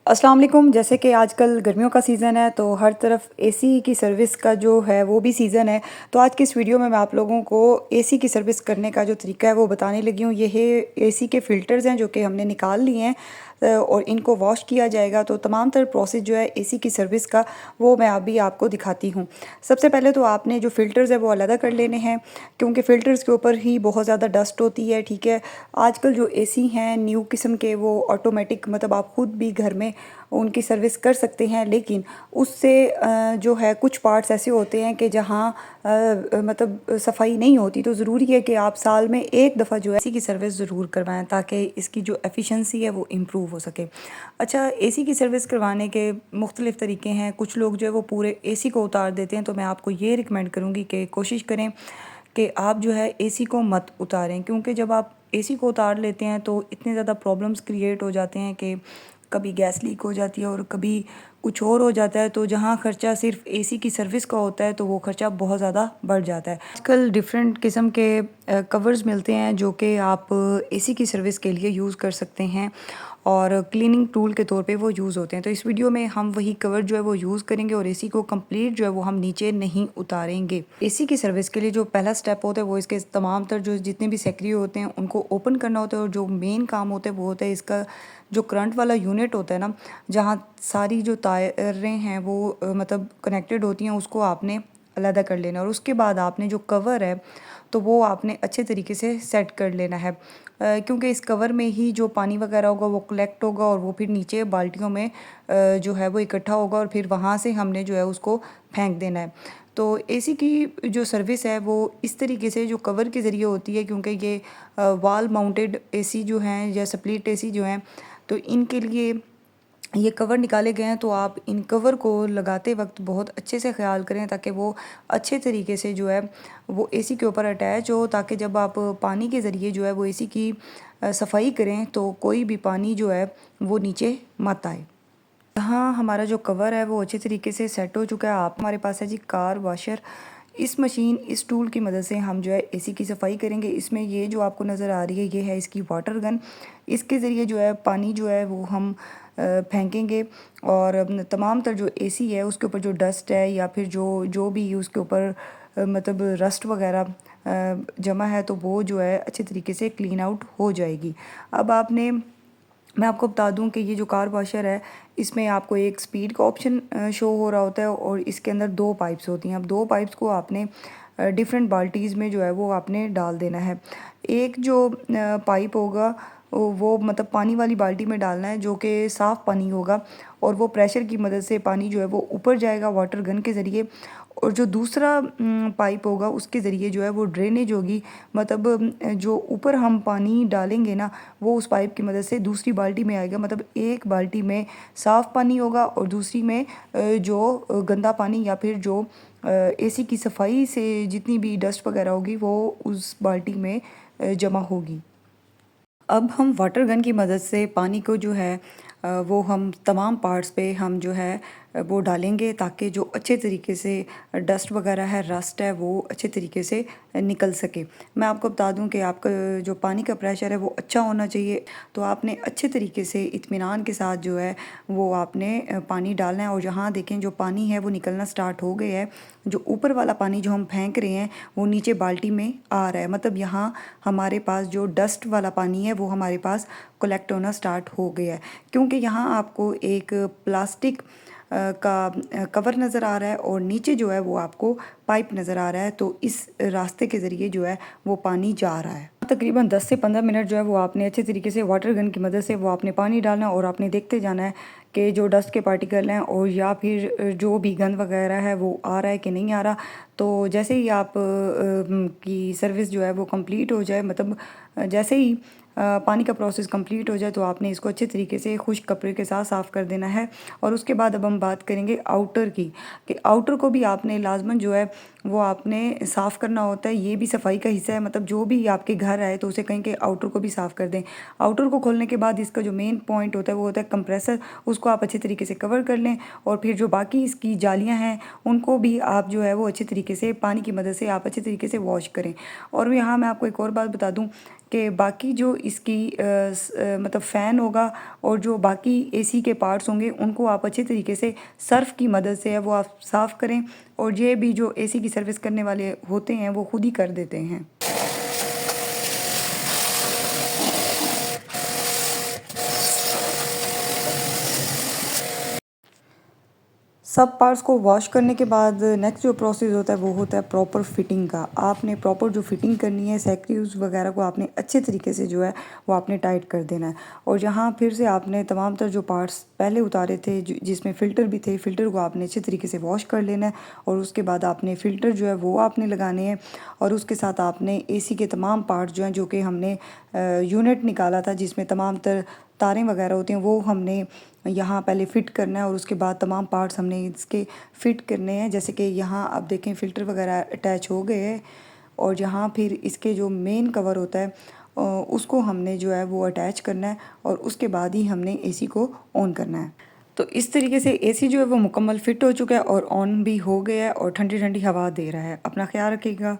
अस्सलाम वालेकुम। जैसे कि आजकल गर्मियों का सीज़न है तो हर तरफ एसी की सर्विस का जो है वो भी सीज़न है। तो आज की इस वीडियो में मैं आप लोगों को एसी की सर्विस करने का जो तरीका है वो बताने लगी हूँ। ये है एसी के फ़िल्टर्स हैं जो कि हमने निकाल लिए हैं और इनको वॉश किया जाएगा। तो तमाम तर प्रोसेस जो है एसी की सर्विस का वो मैं अभी आपको दिखाती हूँ। सबसे पहले तो आपने जो फ़िल्टर्स है वो अलग कर लेने हैं, क्योंकि फ़िल्टर्स के ऊपर ही बहुत ज़्यादा डस्ट होती है। ठीक है, आजकल जो एसी हैं न्यू किस्म के वो ऑटोमेटिक, मतलब आप खुद भी घर में उनकी सर्विस कर सकते हैं, लेकिन उससे जो है कुछ पार्ट्स ऐसे होते हैं कि जहाँ मतलब सफाई नहीं होती। तो ज़रूरी है कि आप साल में एक दफ़ा जो है एसी की सर्विस ज़रूर करवाएं ताकि इसकी जो एफिशिएंसी है वो इम्प्रूव हो सके। अच्छा, एसी की सर्विस करवाने के मुख्तलिफ़ तरीके हैं। कुछ लोग जो है वो पूरे एसी को उतार देते हैं, तो मैं आपको ये रिकमेंड करूँगी कि कोशिश करें कि आप जो है एसी को मत उतारें, क्योंकि जब आप एसी को उतार लेते हैं तो इतने ज़्यादा प्रॉब्लम्स क्रिएट हो जाते हैं कि कभी गैस लीक हो जाती है और कभी कुछ और हो जाता है। तो जहाँ खर्चा सिर्फ एसी की सर्विस का होता है तो वो खर्चा बहुत ज़्यादा बढ़ जाता है। आजकल डिफरेंट किस्म के कवर्स मिलते हैं जो कि आप एसी की सर्विस के लिए यूज़ कर सकते हैं और क्लीनिंग टूल के तौर पे वो यूज़ होते हैं। तो इस वीडियो में हम वही कवर जो है वो यूज़ करेंगे और एसी को कंप्लीट जो है वो हम नीचे नहीं उतारेंगे। एसी की सर्विस के लिए जो पहला स्टेप होता है वो इसके तमाम तर जो जितने भी सक्रिय होते हैं उनको ओपन करना होता है, और जो मेन काम होता है वो होता है इसका जो करंट वाला यूनिट होता है ना, जहाँ सारी जो तारें हैं वो मतलब कनेक्टेड होती हैं, उसको आपने अलहदा कर लेना। और उसके बाद आपने जो कवर है तो वो आपने अच्छे तरीके से सेट कर लेना है, क्योंकि इस कवर में ही जो पानी वगैरह होगा वो कलेक्ट होगा और वो फिर नीचे बाल्टियों में जो है वो इकट्ठा होगा और फिर वहाँ से हमने जो है उसको फेंक देना है। तो एसी की जो सर्विस है वो इस तरीके से जो कवर के ज़रिए होती है, क्योंकि ये वॉल माउंटेड एसी जो हैं या स्प्लिट एसी जो हैं, तो इनके लिए ये कवर निकाले गए हैं। तो आप इन कवर को लगाते वक्त बहुत अच्छे से ख्याल करें ताकि वो अच्छे तरीके से जो है वो एसी के ऊपर अटैच हो, ताकि जब आप पानी के ज़रिए जो है वो एसी की सफाई करें तो कोई भी पानी जो है वो नीचे मत आए। हाँ, हमारा जो कवर है वो अच्छे तरीके से सेट हो चुका है। आप हमारे पास है जी कार वॉशर। इस टूल की मदद से हम जो है एसी की सफाई करेंगे। इसमें ये जो आपको नज़र आ रही है ये है इसकी वाटर गन। इसके ज़रिए जो है पानी जो है वो हम फेंकेंगे और तमाम तर जो एसी है उसके ऊपर जो डस्ट है या फिर जो जो भी उसके ऊपर मतलब रस्ट वगैरह जमा है तो वो जो है अच्छे तरीके से क्लीन आउट हो जाएगी। अब आपने मैं आपको बता दूं कि ये जो कार वॉशर है इसमें आपको एक स्पीड का ऑप्शन शो हो रहा होता है और इसके अंदर दो पाइप्स होती हैं। अब दो पाइप्स को आपने डिफरेंट बाल्टीज़ में जो है वो आपने डाल देना है। एक जो पाइप होगा वो मतलब पानी वाली बाल्टी में डालना है जो कि साफ़ पानी होगा, और वो प्रेशर की मदद से पानी जो है वो ऊपर जाएगा वाटर गन के ज़रिए। और जो दूसरा पाइप होगा उसके ज़रिए जो है वो ड्रेनेज होगी, मतलब जो ऊपर हम पानी डालेंगे ना वो उस पाइप की मदद से दूसरी बाल्टी में आएगा। मतलब एक बाल्टी में साफ़ पानी होगा और दूसरी में जो गंदा पानी या फिर जो एसी की सफाई से जितनी भी डस्ट वगैरह होगी वो उस बाल्टी में जमा होगी। अब हम वाटर गन की मदद से पानी को जो है वो हम तमाम पार्ट्स पे हम जो है वो डालेंगे ताकि जो अच्छे तरीके से डस्ट वगैरह है, रस्ट है, वो अच्छे तरीके से निकल सके। मैं आपको बता दूं कि आपका जो पानी का प्रेशर है वो अच्छा होना चाहिए। तो आपने अच्छे तरीके से इत्मीनान के साथ जो है वो आपने पानी डालना है। और जहाँ देखें जो पानी है वो निकलना स्टार्ट हो गया है, जो ऊपर वाला पानी जो हम फेंक रहे हैं वो नीचे बाल्टी में आ रहा है, मतलब यहाँ हमारे पास जो डस्ट वाला पानी है वो हमारे पास कलेक्ट होना स्टार्ट हो गया है। क्योंकि यहाँ आपको एक प्लास्टिक का कवर नज़र आ रहा है और नीचे जो है वो आपको पाइप नज़र आ रहा है, तो इस रास्ते के ज़रिए जो है वो पानी जा रहा है। तकरीबन 10 से 15 मिनट जो है वो आपने अच्छे तरीके से वाटर गन की मदद से वो आपने पानी डालना है और आपने देखते जाना है कि जो डस्ट के पार्टिकल हैं और या फिर जो भी गंद वगैरह है वो आ रहा है कि नहीं आ रहा। तो जैसे ही आप की सर्विस जो है वो कंप्लीट हो जाए, मतलब जैसे ही पानी का प्रोसेस कंप्लीट हो जाए तो आपने इसको अच्छे तरीके से खुश्क कपड़े के साथ साफ़ कर देना है। और उसके बाद अब हम बात करेंगे आउटर की, कि आउटर को भी आपने लाजमन जो है वो आपने साफ़ करना होता है। ये भी सफाई का हिस्सा है, मतलब जो भी आपके घर आए तो उसे कहें कि आउटर को भी साफ़ कर दें। आउटर को खोलने के बाद इसका जो मेन पॉइंट होता है वो होता है कंप्रेसर, उसको आप अच्छे तरीके से कवर कर लें। और फिर जो बाकी इसकी जालियाँ हैं उनको भी आप जो है वो अच्छे तरीके से पानी की मदद से आप अच्छे तरीके से वॉश करें। और यहाँ मैं आपको एक और बात बता दूँ कि बाकी जो इसकी मतलब फ़ैन होगा और जो बाकी एसी के पार्ट्स होंगे उनको आप अच्छे तरीके से सर्फ़ की मदद से है वो आप साफ़ करें। और ये भी जो एसी की सर्विस करने वाले होते हैं वो खुद ही कर देते हैं। सब पार्ट्स को वॉश करने के बाद नेक्स्ट जो प्रोसेस होता है वो होता है प्रॉपर फिटिंग का। आपने प्रॉपर जो फिटिंग करनी है, स्क्रूज़ वगैरह को आपने अच्छे तरीके से जो है वो आपने टाइट कर देना है। और जहाँ फिर से आपने तमाम तर जो पार्ट्स पहले उतारे थे जिसमें फ़िल्टर भी थे, फ़िल्टर को आपने अच्छे तरीके से वॉश कर लेना है। और उसके बाद आपने फ़िल्टर जो है वो आपने लगाने हैं। और उसके साथ आपने एसी के तमाम पार्ट्स जो हैं, जो कि हमने यूनिट निकाला था जिसमें तमाम तर तारें वगैरह होती हैं, वो हमने यहाँ पहले फ़िट करना है। और उसके बाद तमाम पार्ट्स हमने इसके फ़िट करने हैं। जैसे कि यहाँ आप देखें फ़िल्टर वगैरह अटैच हो गए हैं। और यहाँ फिर इसके जो मेन कवर होता है उसको हमने जो है वो अटैच करना है। और उसके बाद ही हमने एसी को ऑन करना है। तो इस तरीके से एसी जो है वो मुकम्मल फ़िट हो चुका है और ऑन भी हो गया है और ठंडी ठंडी हवा दे रहा है। अपना ख्याल रखिएगा।